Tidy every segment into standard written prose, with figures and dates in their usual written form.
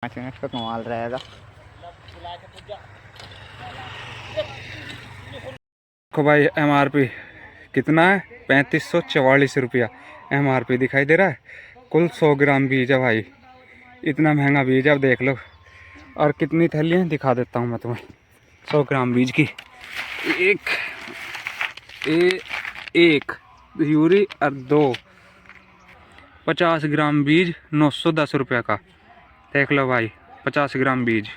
5 minute का कमाल रहेगा। देखो भाई MRP कितना है, 3544 रुपया MRP दिखाई दे रहा है। कुल 100 ग्राम बीज है भाई, इतना महंगा बीज है। अब देख लो, और कितनी थैलियाँ दिखा देता हूँ मैं तुम्हें 100 ग्राम बीज की। एक एक यूरी और 50 ग्राम बीज 910 रुपये का। देख लो भाई, 50 ग्राम बीज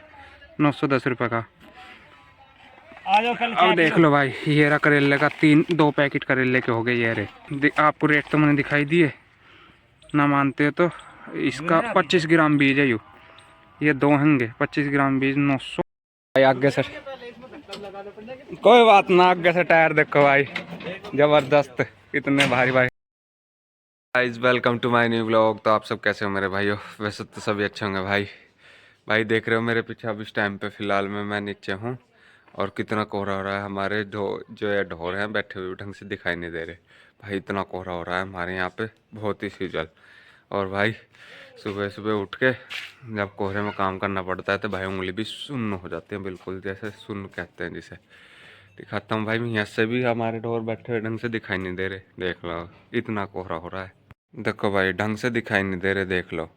910 रुपये का। अब देख लो भाई, ये रहा करेले का 2 पैकेट करेले के हो गए ये रहे। आपको रेट तो मैंने दिखाई दिए, ना मानते हो तो इसका 25 ग्राम बीज है ये 2 होंगे। 25 ग्राम बीज 900 भाई। आगे से कोई बात ना, आगे से टायर देखो भाई, जबरदस्त, इतने भारी भाई। Guys welcome to my new blog. तो आप सब कैसे हो मेरे भाइयों? वैसे तो सभी अच्छे होंगे भाई। भाई देख रहे हो मेरे पीछे, अब इस टाइम पे फिलहाल में मैं नीचे हूँ और कितना कोहरा हो रहा है। हमारे जो ये ढोर हैं बैठे हुए ढंग से दिखाई नहीं दे रहे भाई, इतना कोहरा हो रहा है हमारे यहाँ पे, बहुत ही सीजल। और भाई सुबह सुबह उठ के जब कोहरे में काम करना पड़ता है तो भाई उंगली भी सुन्न हो जाती है, बिल्कुल जैसे सुन्न कहते हैं जिसे। दिखाता हूँ भाई, मैं यहाँ से भी हमारे ढोर बैठे हुए ढंग से दिखाई नहीं दे रहे। देख लो इतना कोहरा हो रहा है। देखो भाई ढंग से दिखाई नहीं दे रहे, देख लो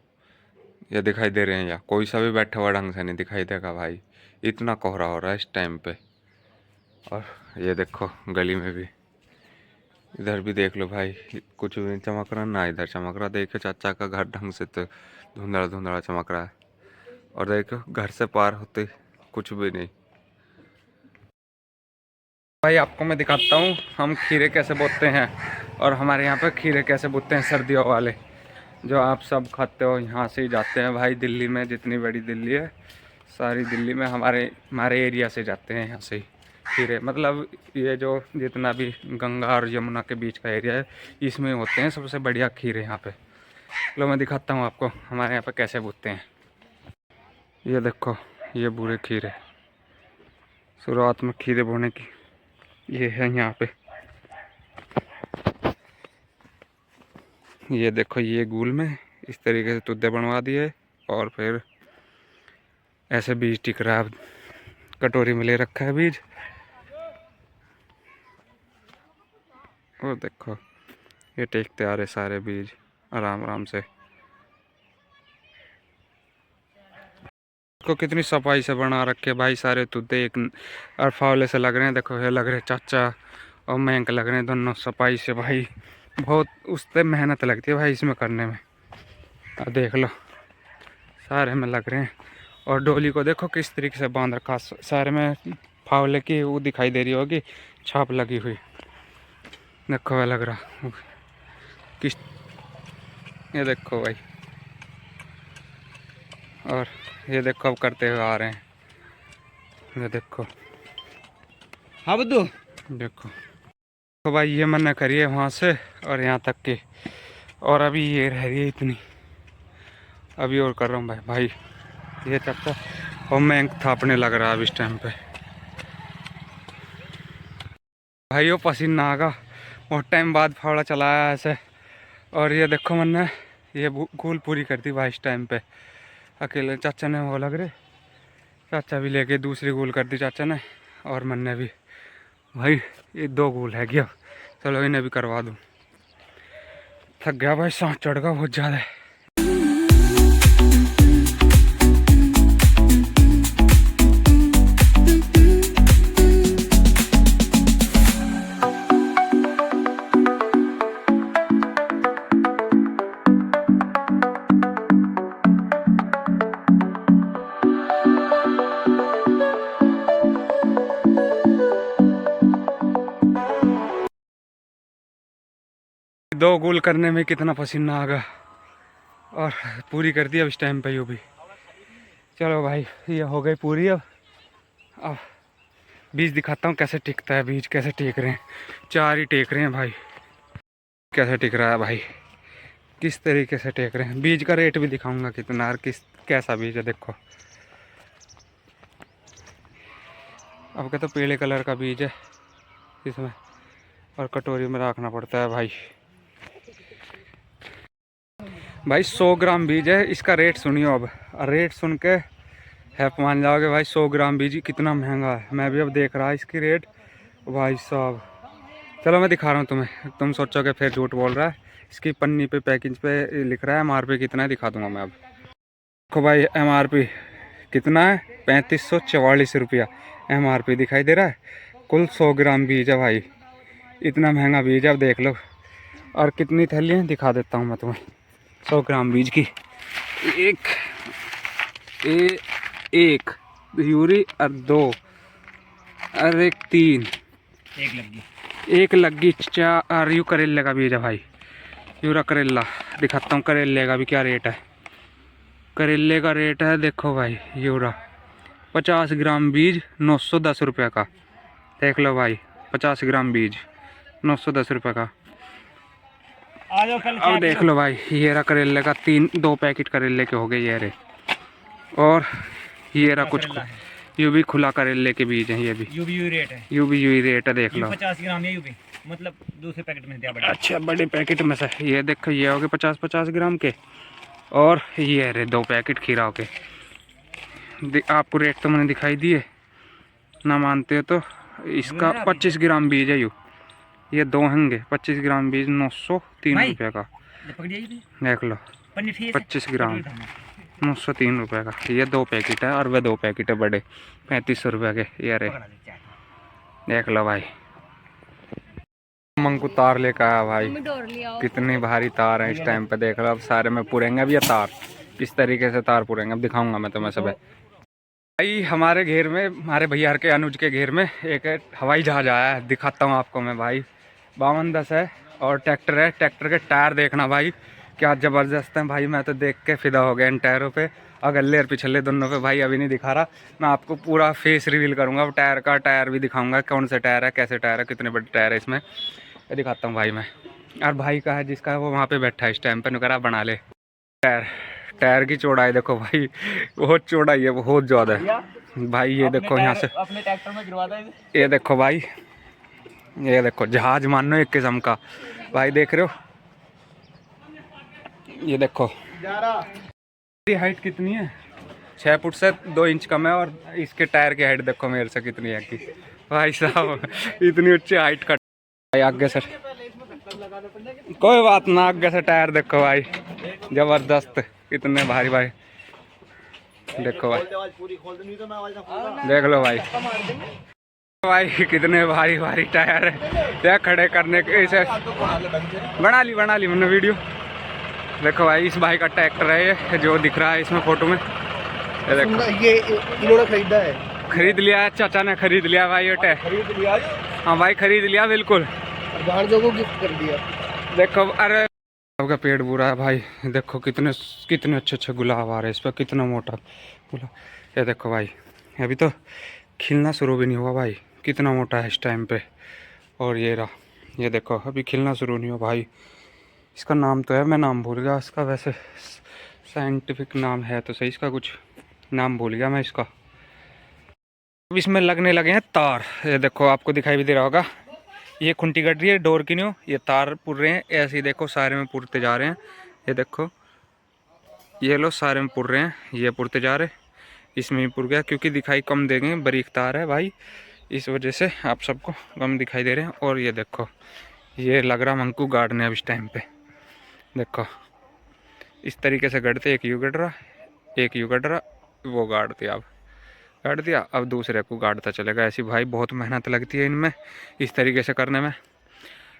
ये दिखाई दे रहे हैं या कोई सा भी बैठा हुआ ढंग से नहीं दिखाई देगा भाई, इतना कोहरा हो रहा है इस टाइम पे। और ये देखो गली में भी, इधर भी देख लो भाई, कुछ भी नहीं चमक रहा ना इधर चमक रहा। देखो चाचा का घर ढंग से तो धुंधला धुंधला चमक रहा है, और देखो घर से पार होते कुछ भी नहीं। भाई आपको मैं दिखाता हूँ हम खीरे कैसे बोते हैं, और हमारे यहाँ पे खीरे कैसे बोते हैं सर्दियों वाले, जो आप सब खाते हो। यहाँ से ही जाते हैं भाई, दिल्ली में जितनी बड़ी दिल्ली है सारी दिल्ली में हमारे हमारे एरिया से जाते हैं यहाँ से ही खीरे। मतलब ये जो जितना भी गंगा और यमुना के बीच का एरिया है इसमें होते हैं सबसे बढ़िया खीरे यहाँ पे। लो मैं दिखाता हूँ आपको हमारे यहाँ पे कैसे बोते हैं। ये देखो ये बुरे खीरे, शुरुआत में खीरे बोने की ये है यहाँ पे। ये देखो ये गूल में इस तरीके से तुद्दे बनवा दिए, और फिर ऐसे बीज टिक रहा है, कटोरी में ले रखा है बीज। और देखो ये टेकते आ रहे सारे बीज आराम आराम से। को कितनी सफाई से बना रखे भाई, सारे तुद्दे एक और फावले से लग रहे हैं। देखो ये लग रहे चाचा और महंक लग रहे हैं दोनों सफाई से भाई, बहुत उस पर मेहनत लगती है भाई इसमें करने में। अब देख लो सारे में लग रहे हैं, और डोली को देखो किस तरीके से बांध रखा, सारे में फावले की वो दिखाई दे रही होगी छाप लगी हुई। देखो वह लग रहा किस, ये देखो भाई, और ये देखो अब करते हुए आ रहे हैं। ये देखो हाँ बुद्धू, देखो तो भाई ये मैंने करी है वहाँ से और यहाँ तक की, और अभी ये रह रही है इतनी, अभी और कर रहा हूँ भाई। भाई ये चाचा और मैं थापने लग रहा है अब इस टाइम पे भाई, वो पसीना आगा बहुत टाइम बाद फावड़ा चलाया ऐसे। और ये देखो मैंने ये गोल पूरी कर दी भाई इस टाइम पे अकेले। चाचा ने वो लग रहे, चाचा भी लेके दूसरी गोल कर दी चाचा ने, और मैंने भी भाई ये 2 गोल है गया। चलो इन्हें भी करवा दूँ, थक गया भाई, सांस चढ़ गया बहुत ज़्यादा। दो गोल करने में कितना पसीना आ गया, और पूरी कर दी अब इस टाइम पे ये भी। चलो भाई ये हो गई पूरी। अब बीज दिखाता हूँ कैसे टिकता है, बीज कैसे टेक रहे हैं, 4 ही टेक रहे हैं भाई। कैसे टिक रहा है भाई, किस तरीके से टेक रहे हैं। बीज का रेट भी दिखाऊंगा कितना और किस कैसा बीज है। देखो अब क्या तो पीले कलर का बीज है इसमें, और कटोरी में रखना पड़ता है भाई। भाई 100 ग्राम बीज है, इसका रेट सुनियो अब। रेट सुन के हैप मान जाओगे भाई। 100 ग्राम बीज कितना महंगा है, मैं भी अब देख रहा इसकी रेट भाई साहब। चलो मैं दिखा रहा हूँ तुम्हें, तुम सोचोगे फिर झूठ बोल रहा है। इसकी पन्नी पे पैकेज पे लिख रहा है MRP कितना है, दिखा दूंगा मैं अब। देखो भाई MRP कितना है, 3544 रुपया MRP दिखाई दे रहा है। कुल 100 ग्राम बीज है भाई, इतना महंगा बीज है। अब देख लो। और कितनी थैलियाँ दिखा देता हूँ मैं तुम्हें 100 ग्राम बीज की। एक यूरी और 2 और 3 एक लग्गी 4 यू करेले का बीज है भाई। यूरा करेला दिखाता हूँ, करेले का भी क्या रेट है। करेले का रेट है देखो भाई, यूरा 50 ग्राम बीज 910 रुपये का। देख लो भाई, 50 ग्राम बीज 910 रुपये का। अब देख लो भाई, ये रहा करेले का 2 पैकेट करेले के हो गए ये रहे। और ये रहा कुछ यू भी खुला करेले के बीज हैं, ये भी यूबी रेट है। यूबी रेट है, देख लो 50 ग्राम है यूबी, मतलब दूसरे पैकेट में दिया बड़ा। अच्छा बड़े पैकेट में से ये देखो, ये हो गए 50-50 ग्राम के। और ये रहे 2 पैकेट खीरा के। आपको रेट तो मैंने दिखाई दिए, ना मानते हो तो इसका 25 ग्राम बीज है ये 2 होंगे। 25 ग्राम बीज 903 रुपये का। देख लो 25 ग्राम 903 रुपये का। ये 2 पैकेट है और वह 2 पैकेट है बड़े 3500 रुपये के। ये रहे, देख लो भाई। मंकू तार लेकर आया भाई, कितनी भारी तार है इस टाइम पे। देख लो अब सारे में पुरेंगे अब ये तार, इस तरीके से तार पुरेंगे। अब दिखाऊंगा मैं तुम्हें सब। भाई हमारे घेर में, हमारे भैया के अनुज के घेर में एक हवाई जहाज आया है, दिखाता हूँ आपको मैं भाई। 5210 है और ट्रैक्टर है। ट्रैक्टर के टायर देखना भाई क्या ज़बरदस्त है भाई। मैं तो देख के फिदा हो गया इन टायरों पे, अगले और पिछले दोनों पे भाई। अभी नहीं दिखा रहा, मैं आपको पूरा फेस रिवील करूँगा। टायर का टायर भी दिखाऊंगा, कौन से टायर है, कैसे टायर है, कितने बड़े टायर है इसमें, ये दिखाता हूँ भाई मैं। और भाई का है जिसका, वो वहाँ पे बैठा है इस टाइम पे, नुकरा बना ले। टायर की चौड़ाई देखो भाई, बहुत चौड़ाई है, बहुत ज़्यादा है भाई। ये देखो यहाँ से अपने ट्रैक्टर में गिरवा दे। ये देखो भाई, ये देखो जहाज मानो एक किस्म का भाई। देख रहे हो, ये देखो हाइट कितनी है, 6 फुट से 2 इंच कम है। और इसके टायर की हाइट देखो मेरे से कितनी है कि भाई साहब, इतनी ऊंची हाइट का भाई। आगे से कोई बात ना, आगे से टायर देखो भाई, जबरदस्त, कितने भारी भाई। देखो भाई, देख लो भाई, भाई कितने भारी भारी टायर है। क्या खड़े करने के, इसे बना ली मैंने वीडियो। देखो भाई, इस भाई का ट्रैक्टर है ये जो दिख रहा है इसमें फोटो में। ये देखो, ये इन्होंने खरीदा है, खरीद लिया है, चाचा ने खरीद लिया भाई ये ट्रैक्टर। खरीद लिया। हाँ भाई खरीद लिया बिल्कुल, भांजों को गिफ्ट कर दिया। देखो अरे आपका पेड़ बुरा है भाई। देखो कितने अच्छे गुलाब आ रहे हैं इस पर, कितना मोटा गुलाब। ये देखो भाई, अभी तो खिलना शुरू भी नहीं हुआ भाई, कितना मोटा है इस टाइम पे। और ये रहा, ये देखो अभी खिलना शुरू नहीं हुआ भाई। इसका नाम तो है, मैं नाम भूल गया इसका, वैसे साइंटिफिक नाम है तो सही, इसका कुछ नाम भूल गया मैं इसका। इसमें लगने लगे हैं तार। ये देखो आपको दिखाई भी दे रहा होगा, ये खुंटी कट रही है डोर की न्यू, ये तार पुर रहे हैं ऐसे ही। देखो सारे में पुरते जा रहे हैं, ये देखो ये लो सारे में पुर रहे हैं, ये पुरते जा रहे। इसमें ही पुर गया क्योंकि दिखाई कम देंगे, बारीक तार है भाई, इस वजह से आप सबको कम दिखाई दे रहे हैं। और ये देखो, ये लग रहा मंकू गार्ड ने अब इस टाइम पे। देखो इस तरीके से गढ़ते, एक यू गढ़ रहा, एक यू गढ़ रहा, वो गाड़ दिया, अब गाड़ दिया, अब दूसरे को गाड़ता चलेगा। ऐसी भाई बहुत मेहनत लगती है इनमें इस तरीके से करने में।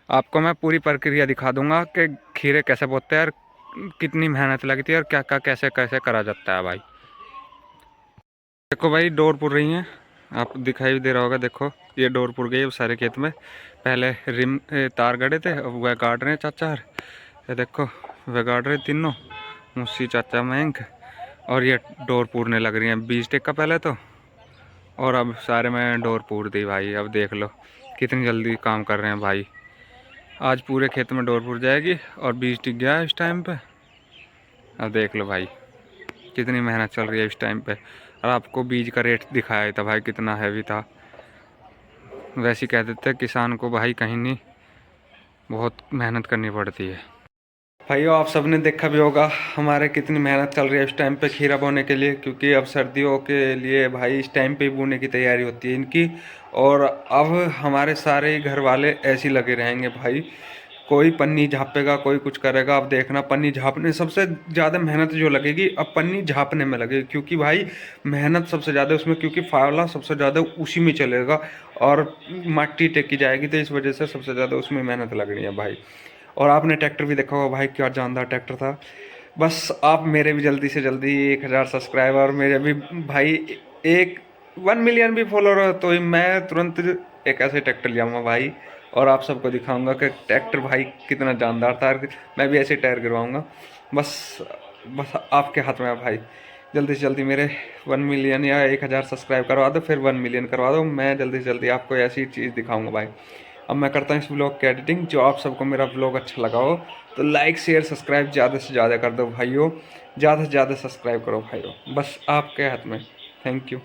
आपको मैं पूरी प्रक्रिया दिखा दूंगा कि खीरे कैसे बोते हैं और कितनी मेहनत लगती है और क्या क्या कैसे कैसे करा जाता है भाई। देखो भाई डोर पुर रही हैं, आप दिखाई दे रहा होगा। देखो ये डोर पुर गई अब सारे खेत में। पहले रिम तार गड़े थे, अब वह काट रहे हैं चाचा। ये देखो वह काट रहे तीनों, मुस्सी चाचा मयंक। और ये डोर पूरने लग रही हैं, बीज टेक का पहले तो, और अब सारे में डोर पूर दी भाई। अब देख लो कितनी जल्दी काम कर रहे हैं भाई। आज पूरे खेत में डोर पुर जाएगी और बीज टिक गया है इस टाइम पे। अब देख लो भाई कितनी मेहनत चल रही है इस टाइम पे। और आपको बीज का रेट दिखाया था भाई, कितना हैवी था। वैसे ही कह देते किसान को भाई कहीं नहीं, बहुत मेहनत करनी पड़ती है। भाइयों आप सबने देखा भी होगा हमारे कितनी मेहनत चल रही है इस टाइम पे खीरा बोने के लिए, क्योंकि अब सर्दियों के लिए भाई इस टाइम पे बोने की तैयारी होती है इनकी। और अब हमारे सारे घर वाले ऐसे ही लगे रहेंगे भाई, कोई पन्नी झापेगा कोई कुछ करेगा। अब देखना पन्नी झापने सबसे ज़्यादा मेहनत जो लगेगी अब पन्नी झापने में लगेगी, क्योंकि भाई मेहनत सबसे ज़्यादा उसमें, क्योंकि फावला सबसे ज़्यादा उसी में चलेगा और मट्टी टेकी जाएगी, तो इस वजह से सबसे ज़्यादा उसमें मेहनत लगनी है भाई। और आपने ट्रैक्टर भी देखा होगा भाई, क्या जानदार ट्रैक्टर था। बस आप मेरे भी जल्दी से जल्दी 1000 सब्सक्राइबर, मेरे भी भाई एक 1 मिलियन भी फॉलोअर हो तो ही मैं तुरंत एक ऐसे ट्रैक्टर ले आऊँगा भाई, और आप सबको दिखाऊंगा कि ट्रैक्टर भाई कितना जानदार था। मैं भी ऐसे टायर गिरवाऊँगा। बस बस आपके हाथ में है भाई, जल्दी से जल्दी मेरे 1 मिलियन या 1000 सब्सक्राइब करवा दो, फिर 1 मिलियन करवा दो। मैं जल्दी से जल्दी आपको ऐसी चीज़ दिखाऊंगा भाई। अब मैं करता हूँ इस ब्लॉग की एडिटिंग। जो आप सबको मेरा ब्लॉग अच्छा लगा हो तो लाइक शेयर सब्सक्राइब ज़्यादा से ज़्यादा कर दो भाइयों, ज़्यादा से ज़्यादा सब्सक्राइब करो भाइयों, बस आपके हाथ में। Thank you.